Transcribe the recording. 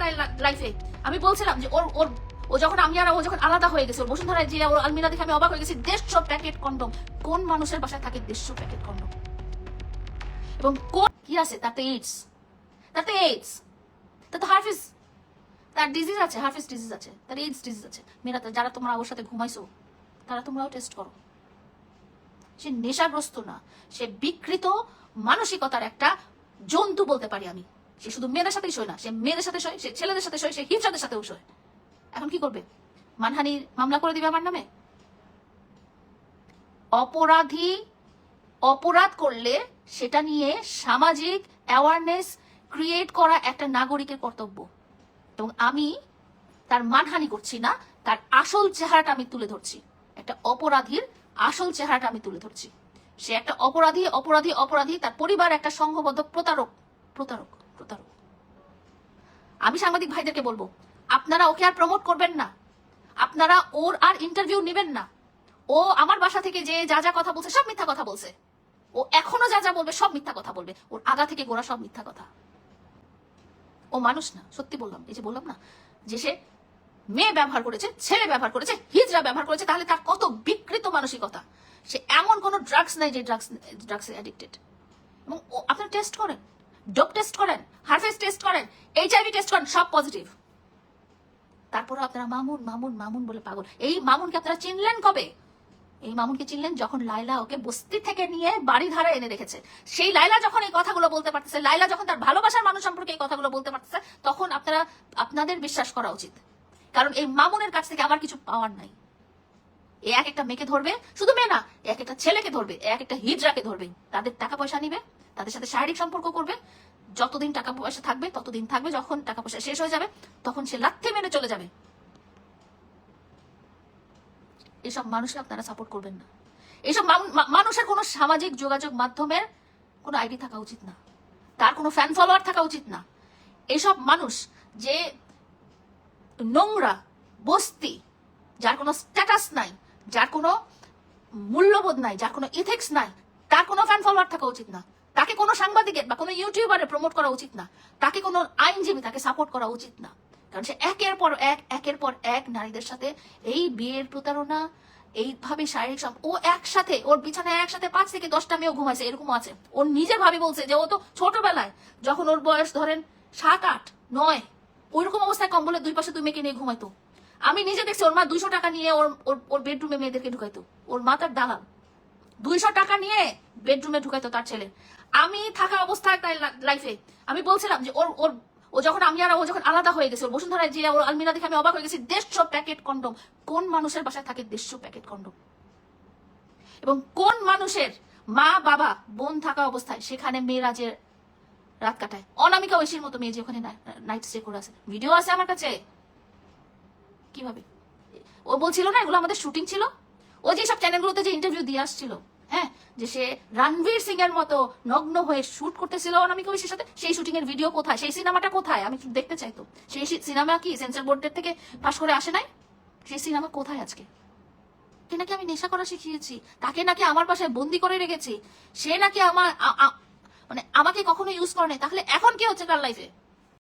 তার লাইফে। আমি বলছিলাম যে ওর ওর ও যখন আমি আর ও যখন আলাদা হয়ে গেছে, ওর বসুন্ধরায় যে ওর আলমিরা দেখে আমি অবাক হয়ে গেছি। 150 প্যাকেট কন্ডম। কোন মানুষের বাসায় থাকে 150 প্যাকেট কন্ডম? এবং কোন কি আছে তাতে? এইডস, তাতে এইডস, তাতে হার্পিস, তার ডিজিজ আছে, হার্পিস ডিজিজ আছে, তার এইডস ডিজিজ আছে। মেয়েরা যারা তোমরা ওর সাথে ঘুমাইছো তারা তোমরাও টেস্ট করো। সে নেশাগ্রস্ত না, সে বিকৃত মানসিকতার একটা জন্তু বলতে পারি আমি। সে শুধু মেয়েদের সাথেই শোয় না, সে মেয়েদের সাথে শোয়, সে ছেলেদের সাথে শোয়, সে হিজড়াদের সাথেও শোয়। এখন কি করবে? মানহানির মামলা করে দিবে আমার নামে? অপরাধী অপরাধ করলে সেটা নিয়ে সামাজিক অ্যাওয়ারনেস ক্রিয়েট করা একটা নাগরিকের কর্তব্য। এবং আমি তার মানহানি করছি না, তার আসল চেহারাটা আমি তুলে ধরছি। একটা অপরাধীর আসল চেহারাটা আমি তুলে ধরছি। সে একটা অপরাধী, অপরাধী, অপরাধী। তার পরিবার একটা সংঘবদ্ধ প্রতারক, প্রতারক, প্রতারক। আমি সাংবাদিক ভাইদেরকে বলবো, আপনারা ওকে আর প্রমোট করবেন না, আপনারা ওর আর ইন্টারভিউ নেবেন না। ও আমার বাসা থেকে যে যা যা কথা বলছে সব মিথ্যা কথা বলছে। ও এখনো যা যা বলবে সব মিথ্যা কথা বলবে। ওর আগা থেকে গোড়া সব মিথ্যা কথা। ও মানুষ না, সত্যি বললাম। এই যে বললাম না যে সে মেয়ে ব্যবহার করেছে, ছেলে ব্যবহার করেছে, হিজড়া ব্যবহার করেছে, তাহলে তার কত বিকৃত মানসিকতা। সে এমন কোন ড্রাগস নাই যে ড্রাগস অ্যাডিক্টেড। এবং আপনারা টেস্ট করেন, ডোপ টেস্ট করেন, হারভেস্ট টেস্ট করেন, এইচআইভি টেস্ট করেন, সব পজিটিভ। তারপরে আপনারা মামুন মামুন মামুন বলে পাগল। এই মামুনকে আপনারা চিনলেন কবে? এই মামুনকে চিনলেন যখন লাইলা ওকে বস্তি থেকে নিয়ে বাড়ি ধারা এনে রেখেছে। সেই লাইলা যখন এই কথাগুলো বলতে পারতেছে, লাইলা যখন তার ভালোবাসার মানুষ সম্পর্কে এই কথাগুলো বলতে পারতেছে, তখন আপনাদের বিশ্বাস করা উচিত। কারণ এই মামুনের কাছ থেকে আমার কিছু পাওয়ার নাই। এ এক একটা মেয়েকে ধরবে, শুধু মেয়ে না, এক একটা ছেলেকে ধরবে, এক একটা হিজড়াকে ধরবে, তাদের টাকা পয়সা নিবে, তাদের সাথে শারীরিক সম্পর্ক করবে। যতদিন টাকা পয়সা থাকবে ততদিন থাকবে, যখন টাকা পয়সা শেষ হয়ে যাবে তখন সে লাথি মেরে চলে যাবে। এসব মানুষকে আপনারা সাপোর্ট করবেন না। এইসব মানুষের কোনো সামাজিক যোগাযোগ মাধ্যমের কোনো আইডি থাকা উচিত না, তার কোনো ফ্যান ফলোয়ার থাকা উচিত না। এইসব মানুষ যে নোংরা, বস্তি, যার কোনো স্ট্যাটাস নাই, যার কোনো মূল্যবোধ নাই, যার কোনো ইথিক্স নাই, তার কোনো ফ্যান ফলোয়ার থাকা উচিত না। তাকে কোনো সাংবাদিকের বা কোনো ইউটিউবারে প্রমোট করা উচিত না। তাকে কোনো আইনজীবী তাকে সাপোর্ট করা উচিত না। কারণ সে একের পর এক নারীদের সাথে এই বিয়ের প্রতারণা, এইভাবে শারীরিক ও একসাথে ওর বিছানায় একসাথে 5 থেকে 10টা মেয়েও ঘুমাইছে, এরকমও আছে। ওর নিজে ভাবে বলছে যে ও তো ছোটবেলায় যখন ওর বয়স ধরেন 7, 8, 9, ওইরকম অবস্থায় কম্বলের 2 পাশে 2 মেয়েকে নিয়ে ঘুমাইতো। আমি নিজে দেখছি ওর মা 200 টাকা নিয়ে ওর বেডরুমে মেয়েদেরকে ঢুকাইতো। ওর মা তার দালাল, 200 টাকা নিয়ে বেডরুমে ঢুকাইতো তার ছেলে। আমি থাকা অবস্থায় তার লাইফে আমি বলছিলাম যে ও যখন আমি আর ও যখন আলাদা হয়ে গেছে, ওর বসুন্ধরায় যে ওর আলমিরা দেখে আমি অবাক হয়ে গেছি। 150 প্যাকেট কন্ডম। কোন মানুষের বাসায় থাকে 150 প্যাকেট কন্ডম? এবং কোন মানুষের মা বাবা বোন থাকা অবস্থায় সেখানে মেয়েরা যে রাত কাটায়? অনামিকা ঐশীর মতো মেয়ে যে ওখানে নাইট স্টে করে আছে, ভিডিও আছে আমার কাছে। কিভাবে? ও বলছিল না এগুলো আমাদের শুটিং ছিল। ও যে সব চ্যানেলগুলোতে যে ইন্টারভিউ দিয়ে আসছিল, হ্যাঁ, যে সে রণবীর সিং এর মতো নগ্ন হয়ে শুট করতেছিল অনামিকা ঐশীর সাথে, সেই শুটিং এর ভিডিও কোথায়? সেই সিনেমাটা কোথায়? আমি দেখতে চাইতো। সেই সিনেমা কি সেন্সর বোর্ডের থেকে পাশ করে আসে নাই? সেই সিনেমা কোথায় আজকে? কে নাকি আমি নেশা করা শিখিয়েছি, তাকে নাকি আমার বাসায় বন্দি করে রেখেছি, সে নাকি আমার মানে আমাকে কখনো ইউজ করে নাই। তাহলে এখন কি হচ্ছে কার লাইফে?